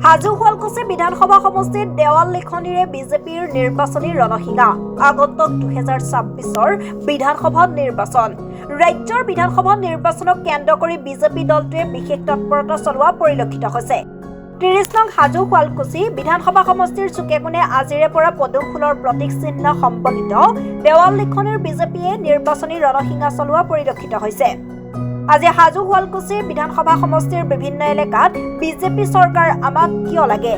হাজো শুৱালকুছি বিধানসভা সমষ্টিত দেৱাল লিখনিৰে বিজেপিৰ নিৰ্বাচনী ৰণসিঙা আগন্তুক 2026ৰ বিধানসভা নিৰ্বাচন। ৰাজ্যৰ বিধানসভা নিৰ্বাচনক কেন্দ্ৰ কৰি বিজেপি দলটোৱে বিশেষ তৎপৰতা চলোৱা পৰিলক্ষিত হৈছে। 30 নং হাজো শুৱালকুছি বিধানসভা সমষ্টিৰ চুকে কোণে আজিৰে পৰা পদুম ফুলৰ প্ৰতীক চিহ্ন সম্বলিত দেৱাল লিখনিৰ বিজেপিয়ে নিৰ্বাচনী ৰণসিঙা চলোৱা পৰিলক্ষিত হৈছে। আজি হাজো শুৱালকুছি বিধানসভা সমষ্টিৰ বিভিন্ন এলেকাত বিজেপি চৰকাৰ আমাক কিয় লাগে,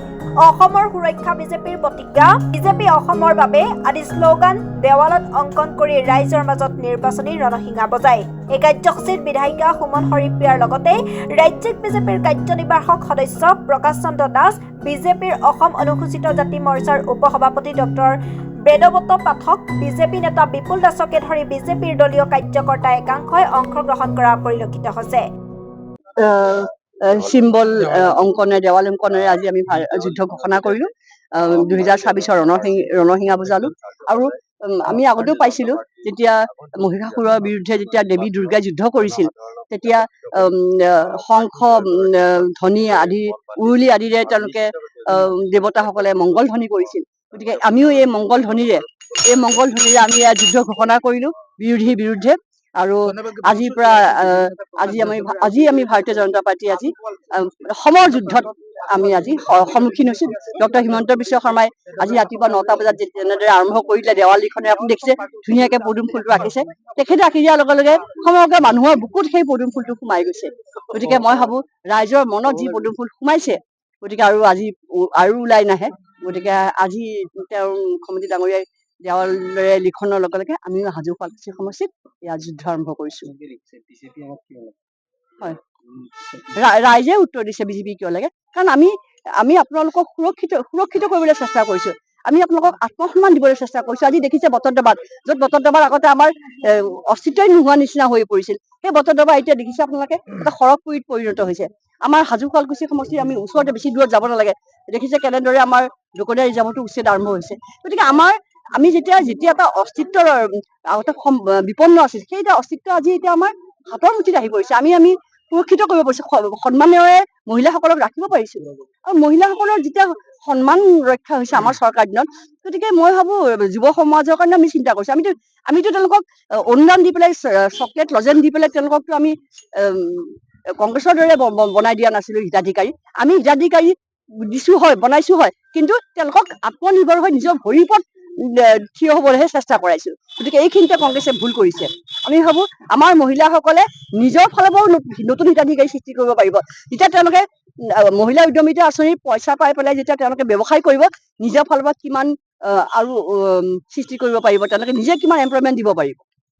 অসমৰ সুৰক্ষা বিজেপিৰ প্ৰতিজ্ঞা, বিজেপি অসমৰ বাবে আদি শ্লোগান দেৱালত অংকন কৰি ৰাইজৰ মাজত নিৰ্বাচনী ৰণসিঙা বজায়। এই কাৰ্যসূচীত বিধায়িকা সুমন হৰিপ্ৰিয়াৰ লগতে ৰাজ্যিক বিজেপিৰ কাৰ্যনিৰ্বাহক সদস্য প্ৰকাশ চন্দ্ৰ দাস, বিজেপিৰ অসম অনুসূচিত জাতি মৰ্চাৰ উপসভাপতি ডক্টৰ বেদব্ৰত পাঠক, বিজেপি নেতা বিপুল দাসকে ধৰি বিজেপিৰ দলীয় কাৰ্যকৰ্তা একাংশই অংশগ্ৰহণ কৰা পৰিলক্ষিত হৈছে। চিম্বল অংকনে দেৱাল অংকনেৰে আজি আমি যুদ্ধ ঘোষণা কৰিলো। 2026ৰ ৰণসিঙা বুজালো। আৰু আমি আগতেও পাইছিলো, যেতিয়া মহিষাসুৰৰ বিৰুদ্ধে যেতিয়া দেৱী দুৰ্গাই যুদ্ধ কৰিছিল, তেতিয়া শংখ ধ্বনি আদি উৰুলি আদিৰে তেওঁলোকে দেৱতাসকলে মংগল ধ্বনি কৰিছিল। গতিকে আমিও এই মংগল ধ্বনিৰে আমি ইয়াত যুদ্ধ ঘোষণা কৰিলো বিৰোধীৰ বিৰুদ্ধে। আৰু আজিৰ পৰা আজি আমি ভাৰতীয় জনতা পাৰ্টি আজি সমৰ যুদ্ধত আমি আজি সন্মুখীন হৈছো। ডক্টৰ হিমন্ত বিশ্ব শৰ্মাই আজি ৰাতিপুৱা 9টা বজাত যেনেদৰে আৰম্ভ কৰিলে দেৱাল লিখনে, আপুনি দেখিছে ধুনীয়াকে পদুম ফুলটো আঁকিছে। তেখেতে আঁকি দিয়াৰ লগে লগে সমগ্ৰ মানুহৰ বুকুত সেই পদুম ফুলটো সোমাই গৈছে। গতিকে মই ভাবো ৰাইজৰ মনত যি পদুম ফুল সোমাইছে, গতিকে আৰু ওলাই নাহে। গতিকে আজি তেওঁৰ মুখ্যমন্ত্ৰী ডাঙৰীয়াই দেৱালৰে লিখনৰ লগে লগে আমিও হাজো শুৱালকুছি সমষ্টিত ইয়াত যুদ্ধ আৰম্ভ কৰিছো। হয়, ৰাইজে উত্তৰ দিছে বিজেপি কিয় লাগে, কাৰণ আমি আপোনালোকক সুৰক্ষিত কৰিবলৈ চেষ্টা কৰিছো। আমি আপোনালোকক আত্মসন্মান দিবলৈ চেষ্টা কৰিছো। আজি দেখিছে বটদ্ৰৱাত, য'ত বটদ্ৰৱাৰ আগতে আমাৰ অস্তিত্বই নোহোৱা নিচিনা হৈ পৰিছিল, সেই বটদ্ৰৱাৰ এতিয়া দেখিছে আপোনালোকে এটা সৰগপুৰীত পৰিণত হৈছে। আমাৰ হাজো শুৱালকুছি সমষ্টিত আমি ওচৰতে, বেছি দূৰত যাব নালাগে। দেখিছে কেনেদৰে আমাৰ দোকনীয়া ৰিজাৰ্ভতো উচ্ছেদ আৰম্ভ হৈছে। গতিকে আমি যেতিয়া এটা অস্তিত্বৰ আগতে বিপন্ন আছিল, সেই অস্তিত্ব আজি এতিয়া আমাৰ হাতৰ মুঠিত আহি পৰিছে। আমি সুৰক্ষিত কৰিব পাৰিছো, সন্মানেৰে মহিলাসকলক ৰাখিব পাৰিছো। আৰু মহিলাসকলৰ যেতিয়া সন্মান ৰক্ষা হৈছে আমাৰ চৰকাৰ দিনত, গতিকে মই ভাবো যুৱ সমাজৰ কাৰণে আমি চিন্তা কৰিছো। আমিতো তেওঁলোকক অনুদান দি পেলাই, চকলেট লজেন দি পেলাই তেওঁলোককতো আমি কংগ্ৰেছৰ দৰে বনাই দিয়া নাছিলো হিতাধিকাৰী। আমি হিতাধিকাৰী দিছো হয়, বনাইছো হয়, কিন্তু তেওঁলোকক আত্মনিৰ্ভৰ হৈ নিজৰ ভৰিৰ ওপৰত থিয় হবলৈহে চেষ্টা কৰাইছো। গতিকে এইখিনিতে কংগ্ৰেছে ভুল কৰিছে। আমি ভাবো আমাৰ মহিলাসকলে নিজৰ ফালৰ পৰাও নতুন হিতাধিকাৰী সৃষ্টি কৰিব পাৰিব। যেতিয়া তেওঁলোকে মহিলা উদ্যমিতা আঁচনিৰ পইচা পাই পেলাই যেতিয়া তেওঁলোকে ব্যৱসায় কৰিব, নিজৰ ফালৰ পৰা কিমান আৰু সৃষ্টি কৰিব পাৰিব, তেওঁলোকে নিজে কিমান এমপ্লয়মেণ্ট দিব পাৰিব।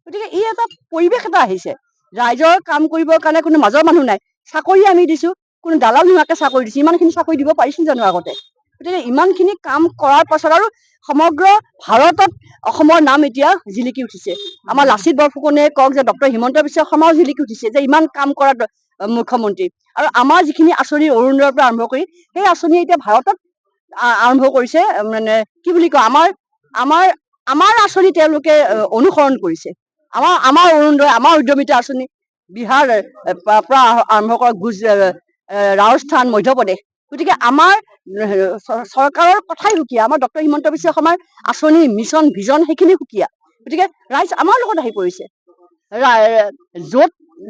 গতিকে এই এটা পৰিৱেশ এটা আহিছে, ৰাইজৰ কাম কৰিবৰ কাৰণে কোনো মাজৰ মানুহ নাই। চাকৰি আমি দিছো, কোনো দালাল নোহোৱাকে চাকৰি দিছো। ইমানখিনি চাকৰি দিব পাৰিছিল জানো আগতে? গতিকে ইমানখিনি কাম কৰাৰ পাছত আৰু সমগ্ৰ ভাৰতত অসমৰ নাম এতিয়া জিলিকি উঠিছে। আমাৰ লাচিত বৰফুকনে কওক যে ডক্টৰ হিমন্ত বিশ্ব শৰ্মাও জিলিকি উঠিছে যে ইমান কাম কৰা মুখ্যমন্ত্ৰী। আৰু আমাৰ যিখিনি আঁচনি অৰুণোদয়ৰ পৰা আৰম্ভ কৰি সেই আঁচনি এতিয়া ভাৰতত আৰম্ভ কৰিছে। মানে কি বুলি কয়, আমাৰ আঁচনি তেওঁলোকে অনুসৰণ কৰিছে। আমাৰ অৰুণোদয়, আমাৰ উদ্যমিতা আঁচনি বিহাৰ পৰা আৰম্ভ কৰা ৰাজস্থান, মধ্যপ্ৰদেশ। গতিকে আমাৰ চৰকাৰৰ কথাই সুকীয়া, আমাৰ ডক্টৰ হিমন্ত বিশ্ব শৰ্মাৰ আঁচনি, মিছন, ভিজন সেইখিনি সুকীয়া। গতিকে ৰাইজ আমাৰ লগত আহি পৰিছে।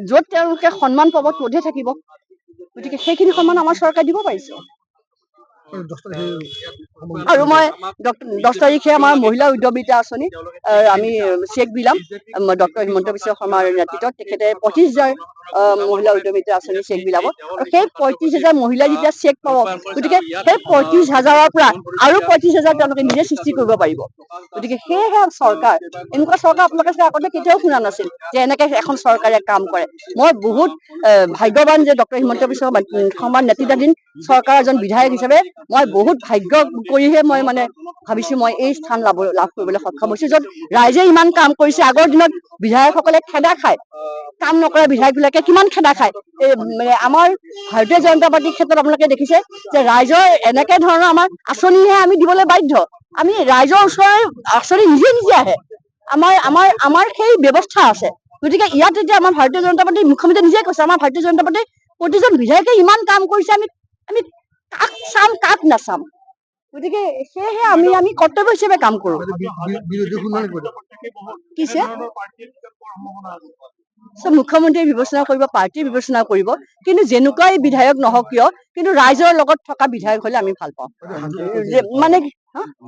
য'ত তেওঁলোকে সন্মান পাব ত'তহে থাকিব। গতিকে সেইখিনি সন্মান আমাৰ চৰকাৰে দিব পাৰিছে। আৰু মই 10 তাৰিখে আমাৰ মহিলা উদ্যমিতা আঁচনি আমি চেক বিলাম। ডক্টৰ হিমন্ত বিশ্ব শৰ্মাৰ নেতৃত্বত তেখেতে 35,000 মহিলা উদ্যমিতা আঁচনি চেক বিলাব। আৰু সেই 35,000 মহিলাই যেতিয়া চেক পাব, গতিকে সেই 35,000ৰ পৰা আৰু 35,000 তেওঁলোকে নিজে সৃষ্টি কৰিব পাৰিব। গতিকে সেয়েহে চৰকাৰ, এনেকুৱা চৰকাৰ আপোনালোকে আগতে কেতিয়াও শুনা নাছিল যে এনেকে এখন চৰকাৰে কাম কৰে। মই বহুত ভাগ্যৱান যে ডক্টৰ হিমন্ত বিশ্ব শৰ্মাৰ নেতৃত্বাধীন চৰকাৰৰ এজন বিধায়ক হিচাপে মই বহুত ভাগ্য কৰিহে মই ভাবিছো মই এই স্থান লাভ কৰিবলৈ সক্ষম হৈছো, য'ত ৰাইজে ইমান কাম কৰিছে। আগৰ দিনত বিধায়কসকলে খেদা খায়, কাম নকৰা বিধায়ক বিলাকে কিমান খেদা খায়। আমাৰ ভাৰতীয় জনতা পাৰ্টিৰ ক্ষেত্ৰত আপোনালোকে দেখিছে যে ৰাইজৰ এনেকে ধৰণৰ আমাৰ আঁচনিহে আমি দিবলৈ বাধ্য। আমি ৰাইজৰ ওচৰৰ আঁচনি নিজে আহে, আমাৰ সেই ব্যৱস্থা আছে। গতিকে ইয়াত এতিয়া আমাৰ ভাৰতীয় জনতা পাৰ্টিৰ মুখ্যমন্ত্ৰী নিজে কৈছে, আমাৰ ভাৰতীয় জনতা পাৰ্টিৰ প্ৰতিজন বিধায়কে ইমান কাম কৰিছে, আমি কাক চাম কাক নাচাম। গতিকে সেয়েহে আমি কৰ্তব্য হিচাপে কাম কৰো। কিছে মুখ্যমন্ত্ৰীয়ে বিবেচনা কৰিব, পাৰ্টীয়ে বিবেচনা কৰিব, কিন্তু যেনেকুৱাই বিধায়ক নহওক কিয় কিন্তু ৰাইজৰ লগত থকা বিধায়ক হলে আমি ভাল পাওঁ। মানে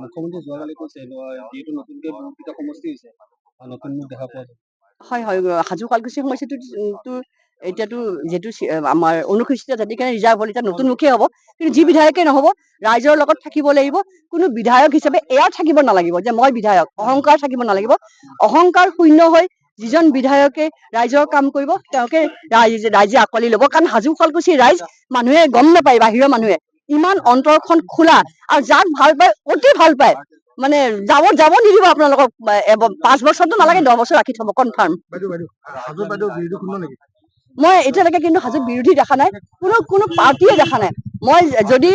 মুখ্যমন্ত্ৰী যোৱাকালি কৈছে যিহেতু নতুনকে বিকশিত সমষ্টি হৈছে নতুন মুখ দেখা পোৱা যায়। হয় হয়, হাজো শুৱালকুছি সমষ্টিটো এতিয়াতো যিহেতু আমাৰ অনুসূচিত জাতিৰ কাৰণে ৰিজাৰ্ভ হ'ল, এতিয়া নতুন মুখেই হ'ব, কিন্তু যি বিধায়কে নহ'ব ৰাইজৰ লগত থাকিব লাগিব। কোনো বিধায়ক হিচাপে এয়া থাকিব নালাগিব যে মই বিধায়ক, অহংকাৰ থাকিব নালাগিব। অহংকাৰ শূন্য হৈ যিজন বিধায়কে ৰাইজৰ কাম কৰিব তেওঁকে ৰাইজে আঁকোৱালি ল'ব। কাৰণ হাজো শুৱালকুছিৰ ৰাইজ মানুহে গম নাপায়, বাহিৰৰ মানুহে ইমান অন্তৰখন খোলা, আৰু যাক ভাল পায় অতি ভাল পায়। মানে যাব নিদিব আপোনালোকক। 5 বছৰটো নালাগে, 10 বছৰ ৰাখি থব কনফাৰ্ম। মই এতিয়ালৈকে কিন্তু হাজোত বিৰোধী দেখা নাই, কোনো পাৰ্টীয়ে দেখা নাই। মই যদি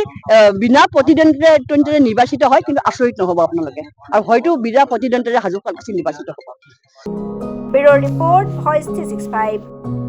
বিনা প্ৰতিদ্বন্দ্বিতাৰে নিৰ্বাচিত হয় কিন্তু আচৰিত নহব আপোনালোকে, আৰু হয়তো বিনা প্ৰতিদ্বন্দ্বিতাৰে হাজো শুৱালকুছি নিৰ্বাচিত হ'ব। Bureau report, voice 365।